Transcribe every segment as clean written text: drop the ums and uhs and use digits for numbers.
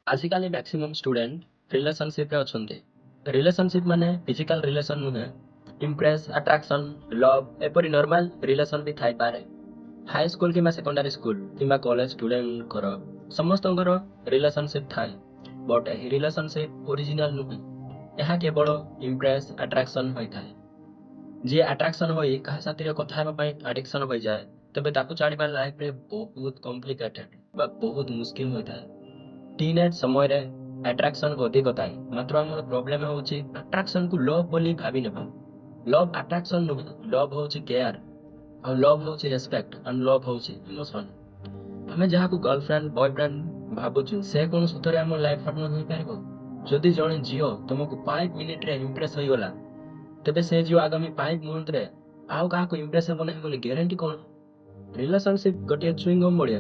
आजिकाली maximum student relationship रे अछंती। Relationship माने फिजिकल रिलेशन नुहे, इम्प्रेस, अट्रैक्शन, लव एपरी नॉर्मल रिलेशन भी थाई पारे। हाई स्कूल किंबा सेकेंडरी स्कूल किंबा कॉलेज स्टूडेंट कर समस्तଙ୍କର रिलेशनशिप थाए, बट एही रिलेशनशिप ओरिजिनल नुहे। यह केवल इम्प्रेस अट्रैक्शन होई थाए। जे अट्रैक्शन होई कहा साथी कथा हेबा पई एडिक्शन होई जाए, तबे ताकू छाड़िबा लाइफ रे बहुत कॉम्प्लिकेटेड बा बहुत मुश्किल होई थाए। टीनेज समय रे अट्रैक्शन अधिक थाए, मात्र हमर प्रॉब्लम होउची अट्रैक्शन को लव बोली भाबी नेबा। लव अट्रैक्शन नुहे, लव होउची केयर और लव होउची रेस्पेक्ट एंड लव होउची इमोशन। हमें जहाँ को गर्लफ्रेंड बॉयफ्रेंड भाबुछु से कोन सतरे हमर लाइफ पार्टनर होई पाइबो। जदि जणे झियो तुमको 5 मिनिट रे इंप्रेस होई गला, तबे से जो आगामी 5 मंथ रे आउ काहा को इंप्रेस हेबो नै बोली गारंटी कोन। रिलेशनशिप गोटे चुइंगम बढिया,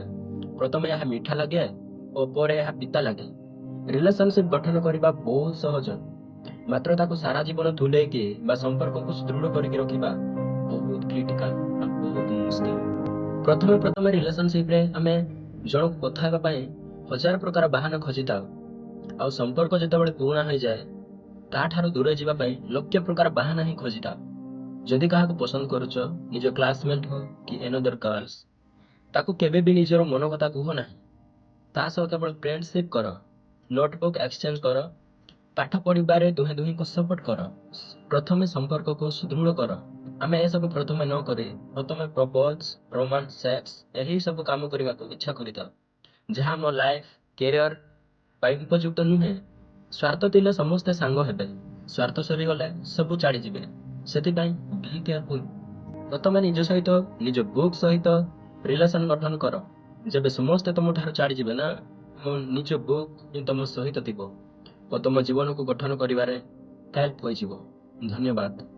प्रथमे यह मीठा लगे और ପରେ ଏହା ପିତା ଲାଗେ। रिलेशनशिप गठन करबा बहुत सहज, मात्र ताको सारा जीवन झुलेइकी बा संपर्क को सुदृढ़ करके रखिबा बहुत क्रिटिकल आ बहुत मुश्किल। प्रथमे प्रथमे रिलेशनशिप रे हमें जण कथा हेबा पई हजार प्रकार बहाना खोजिता, आ संपर्क जेतेबेले पुराना हो जाए ताठारु दूरे जीवा पई लक्ष्य प्रकार बहाना ही खोजिता। जदि काहाको पसंद करूछ, निज क्लासमेट हो कि एनदर गर्ल्स, ताको केबे भी निजर मन कथा कुह ना। ता सह केवल फ्रेंडशिप कर, नोटबुक एक्सचेंज कर, पाठ पढ़िबारे दुहे दुही को सपोर्ट कर, प्रथमे संपर्क को सुदृढ़ कर। आमे ए सब प्रथमे न करे प्रथमे प्रपोज, रोमांस, सेक्स यही सब काम करबा को इच्छा करिता, जहाँ हम लाइफ कैरियर पाई उपयुक्त नुहे। स्वार्थ थिले समस्ते सांग हेबे, स्वार्थ सरी गले सब छाड़ी जिबे। सेति पई बी केयरफुल। प्रथमे निज सहित निज बुक सहित रिलेशन गठन कर। जेबे समस्ते तुम ठार छाड़ी जिबे ना, मो निज बुक हि तुम सहित थिबो और तुम जीवन को गठन करिबारे हेल्प होई जिवो। धन्यवाद।